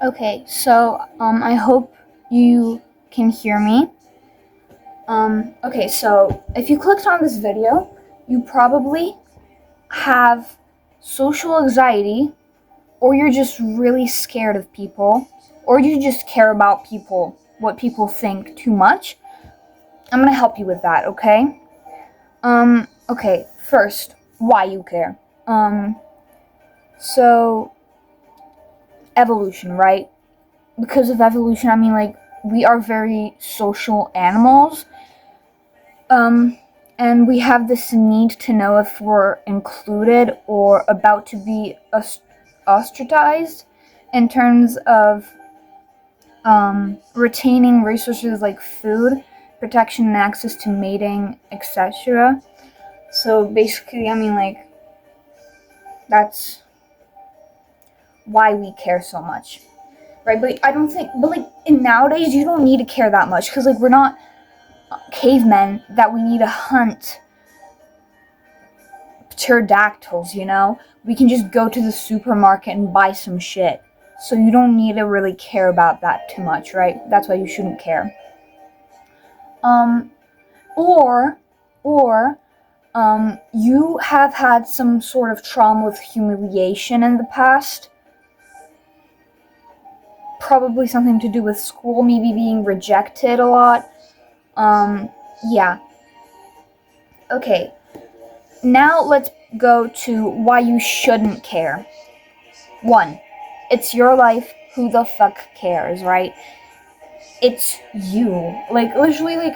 Okay, so I hope you can hear me. Okay, so if you clicked on this video, you probably have social anxiety, or you're just really scared of people, or you just care about people, what people think too much. I'm gonna help you with that, okay? Okay, first, why you care. So evolution, right? Because of evolution, I mean, like, we are very social animals. And we have this need to know if we're included or about to be ostracized in terms of retaining resources like food, protection, and access to mating, etc. So basically, I mean, like, that's why we care so much, right? But I don't think, but like, in nowadays, you don't need to care that much because, like, we're not cavemen that we need to hunt pterodactyls, you know? We can just go to the supermarket and buy some shit. So you don't need to really care about that too much, right? That's why you shouldn't care. Um, or, you have had some sort of trauma with humiliation in the past. Probably something to do with school, maybe being rejected a lot. Yeah. Okay. Now let's go to why you shouldn't care. 1. It's your life. Who the fuck cares, right? It's you. Like, literally, like,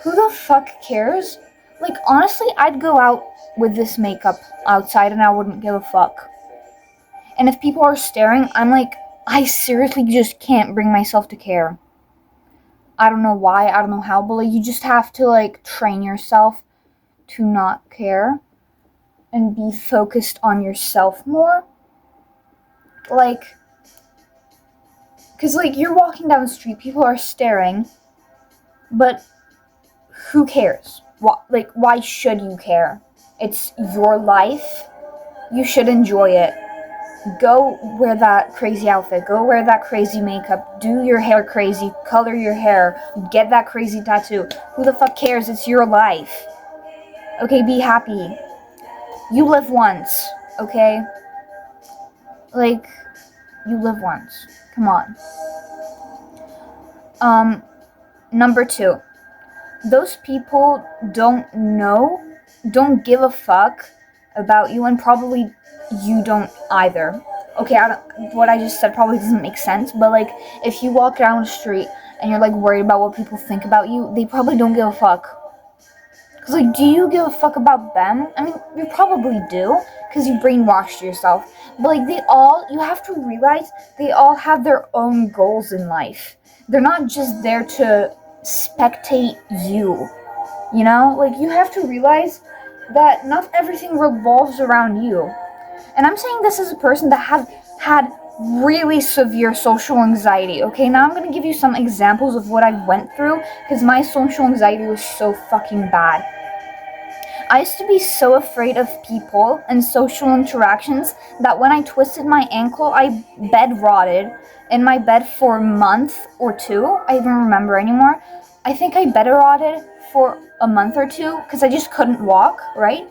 who the fuck cares? Like, honestly, I'd go out with this makeup outside and I wouldn't give a fuck. And if people are staring, I'm like, I seriously just can't bring myself to care. I don't know why, I don't know how, but like, you just have to, like, train yourself to not care and be focused on yourself more. Like, because, like, you're walking down the street, people are staring, but who cares? Why should you care? It's your life. You should enjoy it. Go wear that crazy outfit. Go wear that crazy makeup. Do your hair crazy. Color your hair. Get that crazy tattoo. Who the fuck cares? It's your life. Okay, be happy. You live once, okay? Like, you live once. Come on. Number 2. Those people don't give a fuck about you, and probably you don't either. Okay, what I just said probably doesn't make sense, but like, if you walk down the street and you're like worried about what people think about you, they probably don't give a fuck. Cause like, do you give a fuck about them? I mean, you probably do, cause you brainwashed yourself. But like, you have to realize they all have their own goals in life. They're not just there to spectate you. You know, like, you have to realize that not everything revolves around you. And I'm saying this as a person that has had really severe social anxiety. Okay, now I'm gonna give you some examples of what I went through because my social anxiety was so fucking bad. I used to be so afraid of people and social interactions that when I twisted my ankle, I bed rotted in my bed for a month or two. I don't remember anymore. I think I bed rotted for a month or two because I just couldn't walk, right?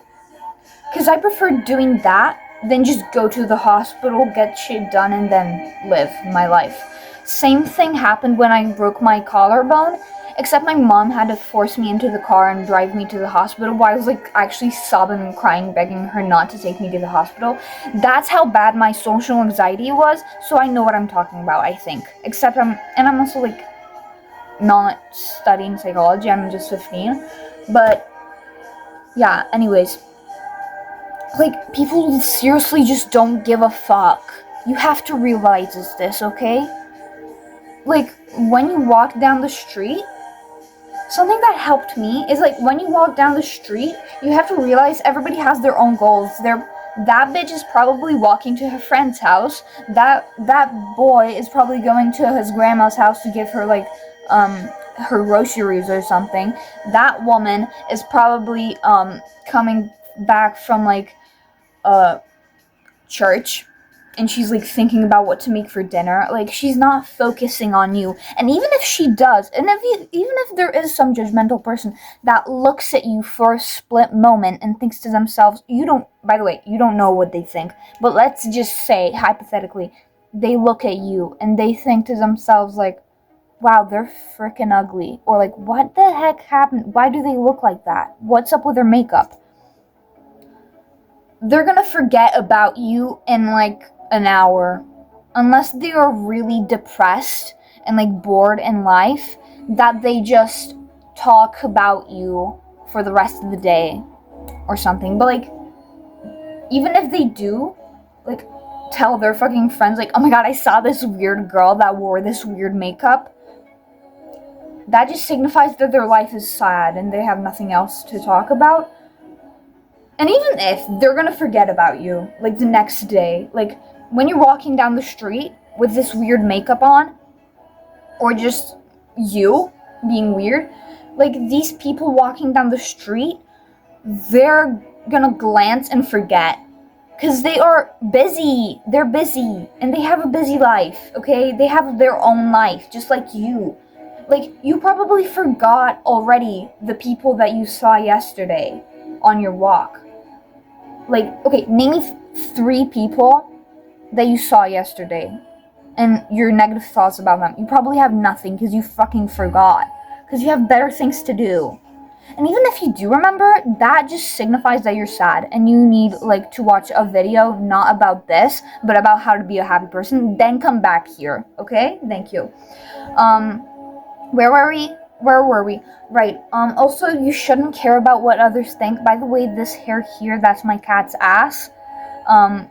Because I preferred doing that than just go to the hospital, get shit done, and then live my life. Same thing happened when I broke my collarbone, except my mom had to force me into the car and drive me to the hospital while I was like actually sobbing and crying, begging her not to take me to the hospital. That's how bad my social anxiety was, so I know what I'm talking about, I think. Except I'm also like not studying psychology, I'm just 15. But yeah, anyways. Like, people seriously just don't give a fuck. You have to realize this, okay? Like, when you walk down the street, something that helped me is like, when you walk down the street, you have to realize everybody has their own goals. That bitch is probably walking to her friend's house. That boy is probably going to his grandma's house to give her like her groceries or something. That woman is probably coming back from like church and she's like thinking about what to make for dinner. Like, she's not focusing on you. And even if she does, and even if there is some judgmental person that looks at you for a split moment and thinks to themselves, by the way, you don't know what they think, but let's just say, hypothetically, they look at you and they think to themselves, like, wow, they're freaking ugly. Or like, what the heck happened? Why do they look like that? What's up with their makeup? They're gonna forget about you in like an hour. Unless they are really depressed and like bored in life, that they just talk about you for the rest of the day or something. But like, even if they do, like, tell their fucking friends, like, oh my god, I saw this weird girl that wore this weird makeup, that just signifies that their life is sad and they have nothing else to talk about. And even if, they're gonna forget about you, like, the next day. Like, when you're walking down the street with this weird makeup on, or just you being weird, like, these people walking down the street, they're gonna glance and forget. Because they are busy. They're busy. And they have a busy life, okay? They have their own life, just like you. Like, you probably forgot already the people that you saw yesterday on your walk. Like, okay, name me 3 people that you saw yesterday and your negative thoughts about them. You probably have nothing because you fucking forgot. Because you have better things to do. And even if you do remember, that just signifies that you're sad and you need, like, to watch a video not about this, but about how to be a happy person. Then come back here, okay? Thank you. Where were we? Right. Also, you shouldn't care about what others think. By the way, this hair here, that's my cat's ass.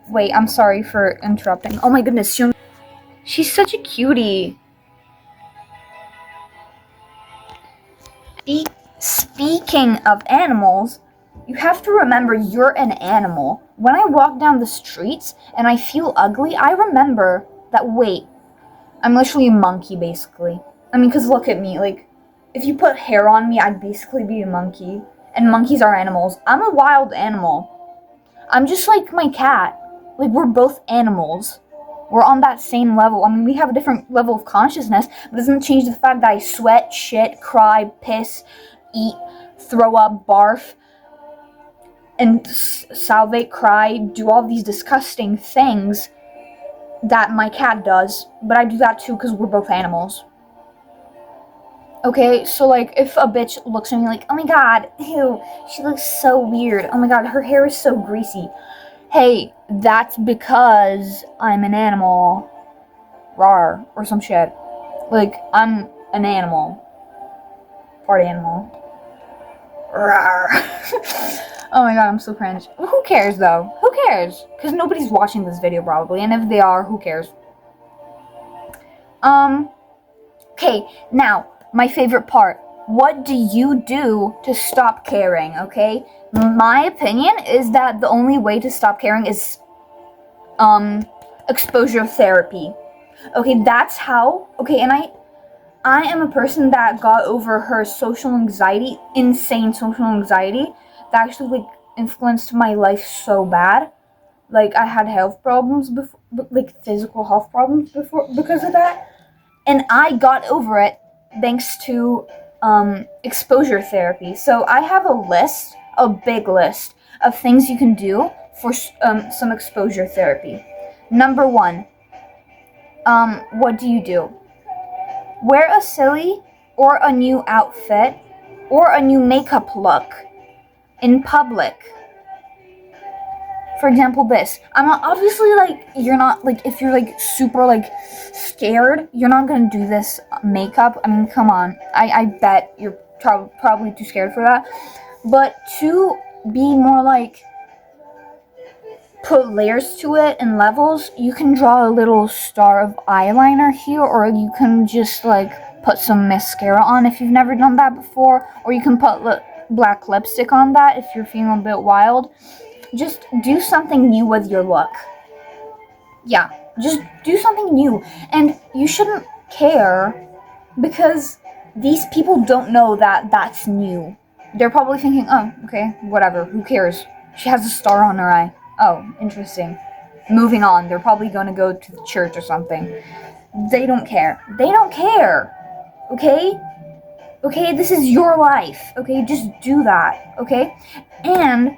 Wait, I'm sorry for interrupting. Oh my goodness, she's such a cutie. Speaking of animals, you have to remember you're an animal. When I walk down the streets and I feel ugly, I remember that, wait, I'm literally a monkey, basically. I mean, because look at me, like, if you put hair on me, I'd basically be a monkey. And monkeys are animals. I'm a wild animal. I'm just like my cat. Like, we're both animals. We're on that same level. I mean, we have a different level of consciousness, but it doesn't change the fact that I sweat, shit, cry, piss, eat, throw up, barf, and salivate, cry, do all these disgusting things that my cat does. But I do that too because we're both animals. Okay, so like, if a bitch looks at me like, oh my god, ew, she looks so weird, oh my god, her hair is so greasy. Hey, that's because I'm an animal. Rawr, or some shit. Like, I'm an animal. Party animal. Rawr. Oh my god, I'm so cringe. Who cares though? Who cares? Because nobody's watching this video probably, and if they are, who cares? Okay, now, my favorite part. What do you do to stop caring, okay? My opinion is that the only way to stop caring is, exposure therapy. Okay, that's how, okay, and I am a person that got over her social anxiety, insane social anxiety, that actually, like, influenced my life so bad. Like, I had health problems before, like, physical health problems before, because of that. And I got over it thanks to exposure therapy. So I have a big list of things you can do for some exposure therapy. Number 1, what do? Wear a silly or a new outfit or a new makeup look in public. For example, this. I'm not, obviously, like, you're not, like, if you're, like, super, like, scared, you're not gonna do this makeup. I mean, come on. I bet you're probably too scared for that. But to be more, like, put layers to it and levels, you can draw a little star of eyeliner here, or you can just, like, put some mascara on if you've never done that before, or you can put black lipstick on that if you're feeling a bit wild. Just do something new with your look. Yeah, just do something new. And you shouldn't care because these people don't know that that's new. They're probably thinking, oh, okay, whatever, who cares? She has a star on her eye. Oh, interesting. moving on. They're probably going to go to the church or something. They don't care. They don't care. Okay? Okay, this is your life. Okay, just do that. Okay? And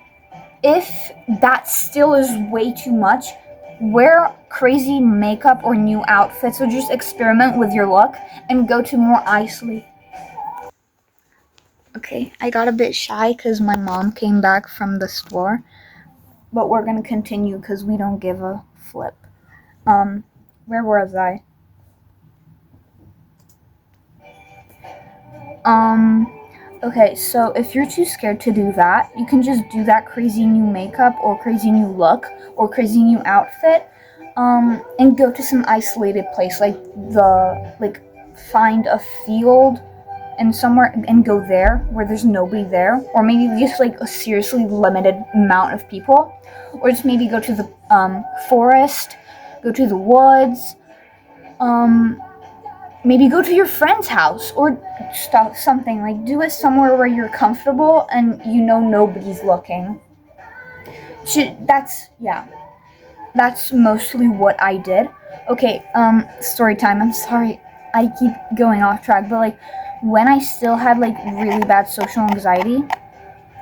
if that still is way too much, wear crazy makeup or new outfits, or just experiment with your look and go to more isolated. Okay, I got a bit shy because my mom came back from the store, but we're gonna continue because we don't give a flip. Where was I? Okay, so if you're too scared to do that, you can just do that crazy new makeup or crazy new look or crazy new outfit, and go to some isolated place, find a field and somewhere and go there where there's nobody there, or maybe just like a seriously limited amount of people, or just maybe go to the forest, go to the woods, maybe go to your friend's house or something. Like, do it somewhere where you're comfortable and you know nobody's looking. That's mostly what I did. Okay, story time. I'm sorry I keep going off track, but like when I still had like really bad social anxiety,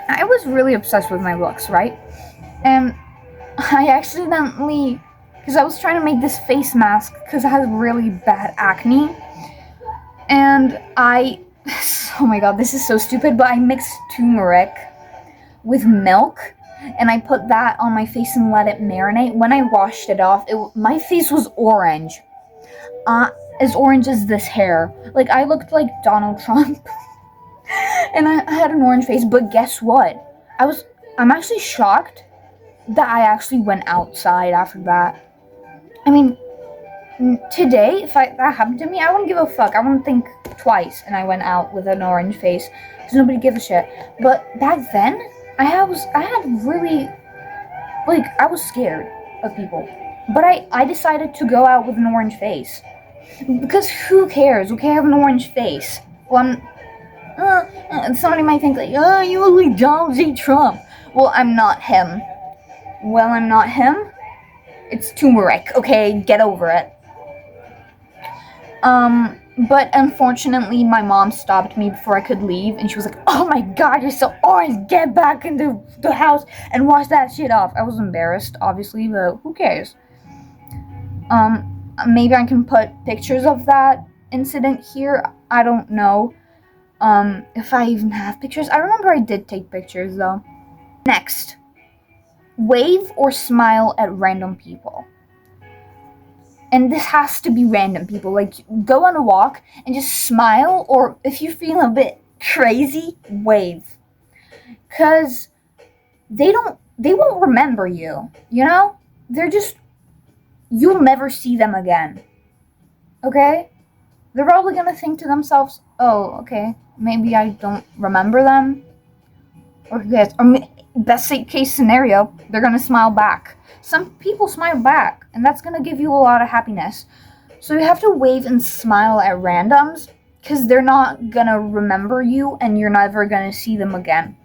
I was really obsessed with my looks, right? And I accidentally, because I was trying to make this face mask because I had really bad acne, and oh my god, this is so stupid, but I mixed turmeric with milk, and I put that on my face and let it marinate. When I washed it off, my face was orange. As orange as this hair. Like, I looked like Donald Trump. And I had an orange face, but guess what? I'm actually shocked that I actually went outside after that. I mean, today, if that happened to me, I wouldn't give a fuck. I wouldn't think twice, and I went out with an orange face, because nobody gives a shit. But back then, I was scared of people. But I decided to go out with an orange face. Because who cares? Okay, I have an orange face. Well, somebody might think like, oh, you look like Donald J. Trump. Well, I'm not him. It's turmeric, okay? Get over it. But unfortunately, my mom stopped me before I could leave, and she was like, oh my god, you're so orange, get back into the house and wash that shit off. I was embarrassed, obviously, but who cares? Maybe I can put pictures of that incident here. I don't know, if I even have pictures. I remember I did take pictures, though. Next, wave or smile at random people. And this has to be random people. Like, go on a walk and just smile, or if you feel a bit crazy, wave. Because they won't remember you, you know? You'll never see them again. Okay? They're probably gonna think to themselves, oh, okay, maybe I don't remember them. Or yes, or best case scenario, they're gonna smile back. Some people smile back, and that's gonna give you a lot of happiness. So you have to wave and smile at randoms, because they're not gonna remember you, and you're never gonna see them again.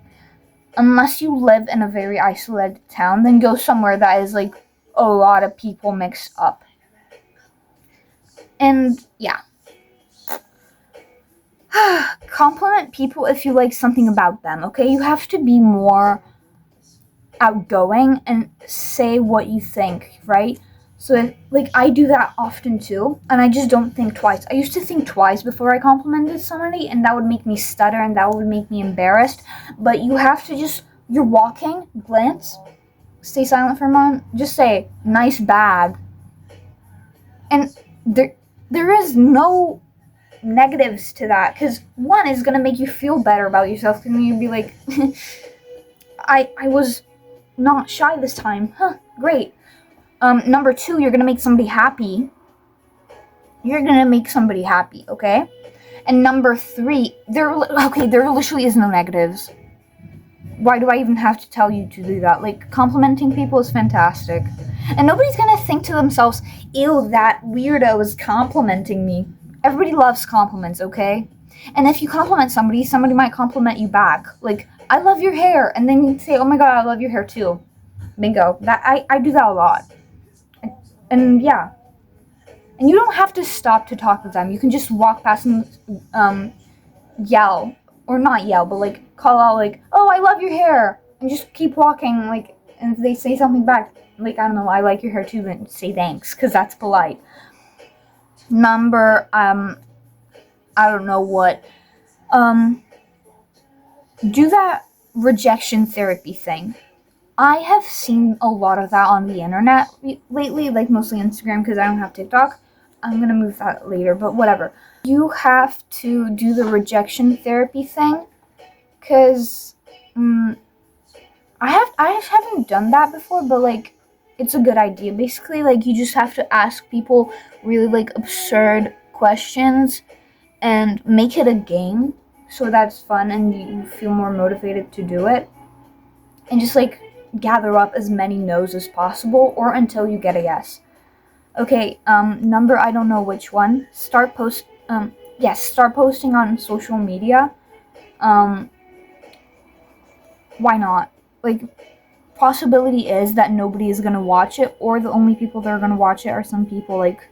Unless you live in a very isolated town, then go somewhere that is like a lot of people mixed up. And yeah. Compliment people if you like something about them, okay? You have to be more outgoing and say what you think, right? So, I do that often too, and I just don't think twice. I used to think twice before I complimented somebody, and that would make me stutter, and that would make me embarrassed. But you have to you're walking, glance, stay silent for a moment, just say, nice bag. And there is no negatives to that, because one is going to make you feel better about yourself, and you'd be like, I was not shy this time. Huh, great. Number two, you're gonna make somebody happy. Okay? And number three, there literally is no negatives. Why do I even have to tell you to do that? Like, complimenting people is fantastic. And nobody's gonna think to themselves, ew, that weirdo is complimenting me. Everybody loves compliments, okay? And if you compliment somebody might compliment you back. Like, I love your hair, and then you say, oh my god, I love your hair too. Bingo. I do that a lot. And yeah. And you don't have to stop to talk with them. You can just walk past and yell. Or not yell, but like call out like, oh, I love your hair. And just keep walking. Like, and if they say something back, like, I don't know, I like your hair too, then say thanks, because that's polite. Number, I don't know what. Do that rejection therapy thing. I have seen a lot of that on the internet lately, like mostly Instagram because I don't have TikTok. I'm gonna move that later, but whatever. You have to do the rejection therapy thing because I haven't done that before, but like it's a good idea. Basically, like you just have to ask people really like absurd questions and make it a game so that's fun and you feel more motivated to do it. And just like gather up as many no's as possible or until you get a yes. Okay, number, I don't know which one. Start posting on social media. Why not? Like, possibility is that nobody is gonna watch it, or the only people that are gonna watch it are some people like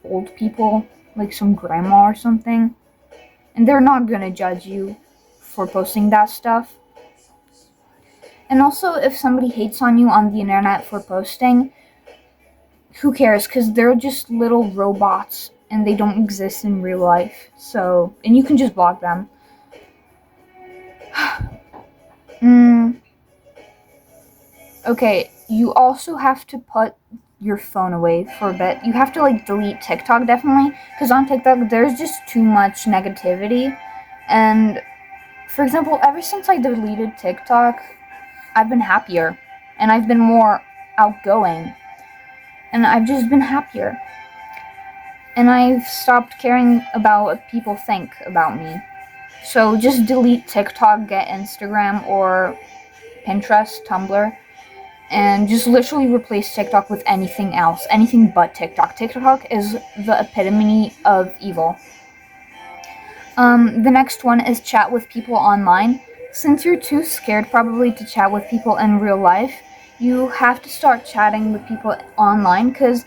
old people, like some grandma or something. And they're not gonna judge you for posting that stuff. And also, if somebody hates on you on the internet for posting, who cares? Because they're just little robots and they don't exist in real life. So, and you can just block them. Okay, you also have to put your phone away for a bit. You have to like delete TikTok definitely, because on TikTok there's just too much negativity. And for example, ever since I deleted TikTok, I've been happier and I've been more outgoing and I've just been happier. And I've stopped caring about what people think about me. So just delete TikTok, get Instagram or Pinterest, Tumblr, and just literally replace TikTok with anything else, anything but TikTok. TikTok is the epitome of evil. The next one is chat with people online. Since you're too scared probably to chat with people in real life, you have to start chatting with people online, because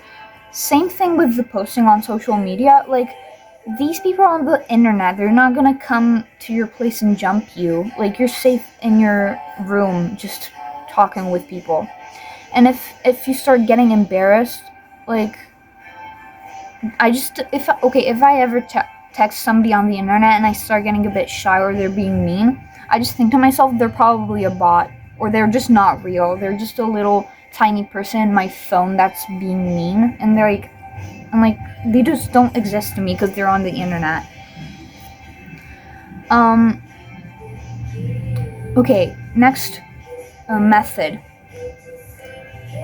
same thing with the posting on social media, like these people on the internet, they're not gonna come to your place and jump you. Like you're safe in your room just talking with people. And if you start getting embarrassed, like if I ever text somebody on the internet and I start getting a bit shy or they're being mean, I just think to myself, they're probably a bot or they're just not real. They're just a little tiny person in my phone that's being mean, and I'm like, they just don't exist to me because they're on the internet. Okay, next method.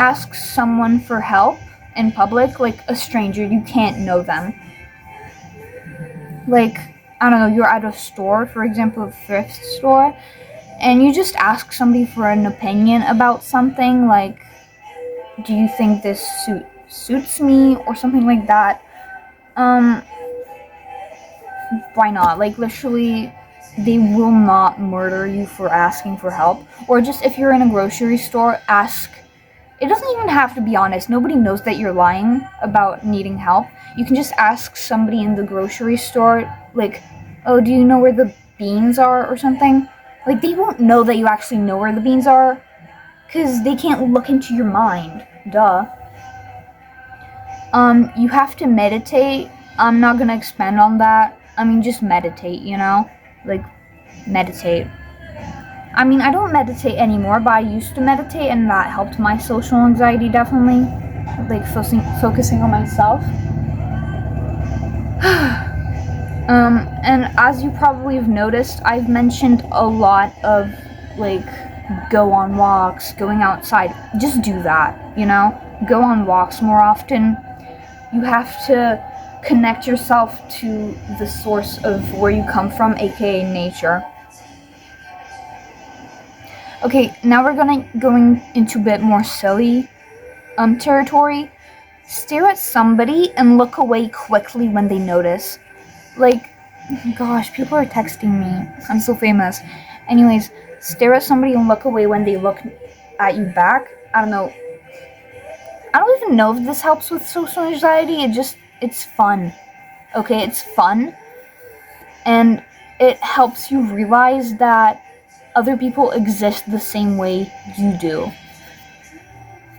Ask someone for help in public, like a stranger, you can't know them. Like, I don't know, you're at a store, for example, a thrift store, and you just ask somebody for an opinion about something, like, do you think this suits me, or something like that. Why not? Like, literally, they will not murder you for asking for help. Or just if you're in a grocery store, ask. It doesn't even have to be honest. Nobody knows that you're lying about needing help. You can just ask somebody in the grocery store, like, oh, do you know where the beans are, or something? Like, they won't know that you actually know where the beans are, because they can't look into your mind. Duh. You have to meditate. I'm not gonna expand on that. I mean, just meditate, you know? Like, meditate. I mean, I don't meditate anymore, but I used to meditate, and that helped my social anxiety, definitely. Like, focusing on myself. And as you probably have noticed, I've mentioned a lot of, like, go on walks, going outside. Just do that, you know? Go on walks more often. You have to connect yourself to the source of where you come from, aka nature. Okay, now we're going into a bit more silly territory. Stare at somebody and look away quickly when they notice. Like, gosh, people are texting me. I'm so famous. Anyways, stare at somebody and look away when they look at you back. I don't know. I don't even know if this helps with social anxiety. It's fun. Okay, it's fun. And it helps you realize that other people exist the same way you do.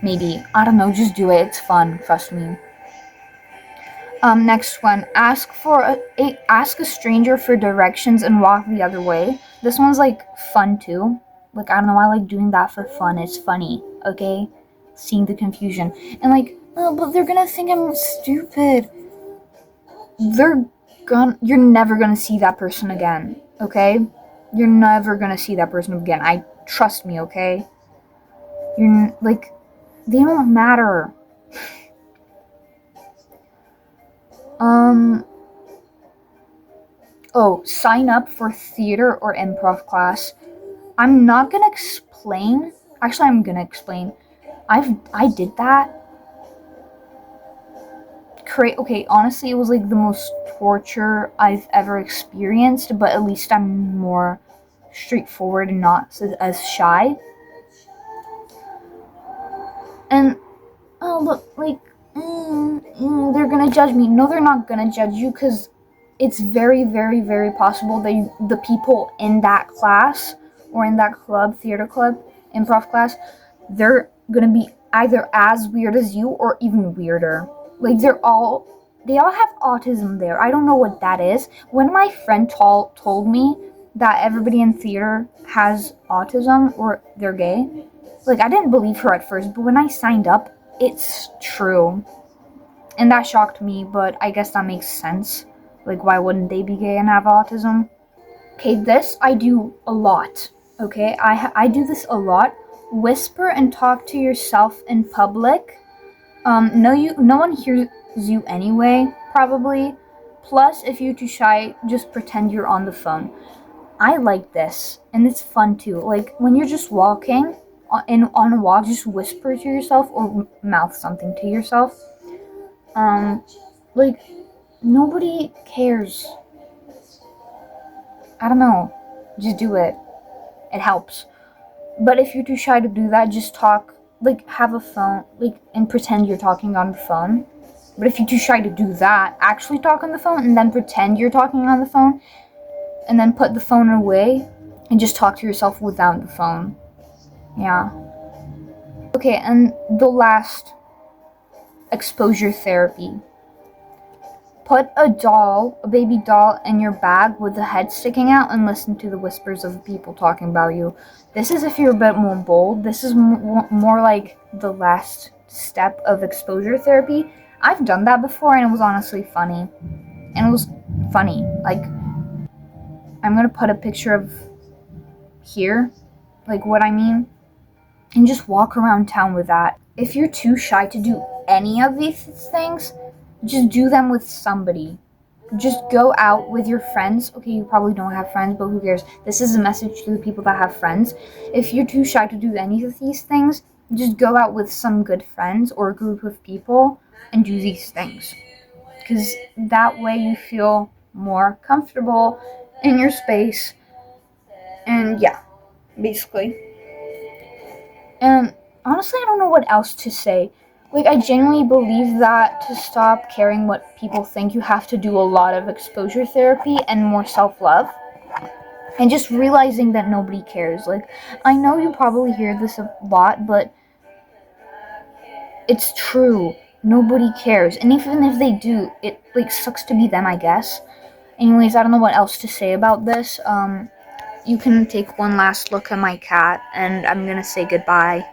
Maybe. I don't know, just do it. It's fun, trust me. Next one. Ask a stranger for directions and walk the other way. This one's like fun too. Like, I don't know, I like doing that for fun. It's funny, okay? Seeing the confusion. And like, oh, but they're gonna think I'm stupid. You're never gonna see that person again, okay? You're never gonna see that person again. Trust me, okay? Like, they don't matter. Sign up for theater or improv class. I'm not gonna explain. Actually, I'm gonna explain. I did that. Okay, honestly, it was like the most torture I've ever experienced, but at least I'm more straightforward and not as shy. And, oh, look, like, they're gonna judge me. No, they're not gonna judge you, because it's very, very, very possible that the people in that class or in that theater club, improv class, they're gonna be either as weird as you or even weirder. Like, they all have autism there. I don't know what that is. When my friend told me that everybody in theater has autism or they're gay, like, I didn't believe her at first, but when I signed up, it's true. And that shocked me, but I guess that makes sense. Like, why wouldn't they be gay and have autism? Okay, this I do a lot. Okay, I do this a lot. Whisper and talk to yourself in public. No one hears you anyway, probably. Plus, if you're too shy, just pretend you're on the phone. I like this, and it's fun too. Like, when you're just walking on a walk, just whisper to yourself or mouth something to yourself. Like, nobody cares. I don't know. Just do it. It helps. But if you're too shy to do that, just talk. Like, have a phone, like, and pretend you're talking on the phone. But if you're too shy to do that, actually talk on the phone and then pretend you're talking on the phone. And then put the phone away and just talk to yourself without the phone. Yeah. Okay, and the last, exposure therapy. Put a baby doll, in your bag with the head sticking out and listen to the whispers of people talking about you. This is if you're a bit more bold. This is more like the last step of exposure therapy. I've done that before and it was honestly funny. And it was funny. Like, I'm gonna put a picture of here, like what I mean, and just walk around town with that. If you're too shy to do any of these things, just do them with somebody. Just go out with your friends. Okay, you probably don't have friends, but who cares? This is a message to the people that have friends. If you're too shy to do any of these things, just go out with some good friends or a group of people and do these things. Because that way you feel more comfortable in your space. And yeah, basically. And honestly, I don't know what else to say. Like, I genuinely believe that to stop caring what people think, you have to do a lot of exposure therapy and more self-love. And just realizing that nobody cares. Like, I know you probably hear this a lot, but it's true. Nobody cares. And even if they do, it, like, sucks to be them, I guess. Anyways, I don't know what else to say about this. You can take one last look at my cat, and I'm gonna say goodbye.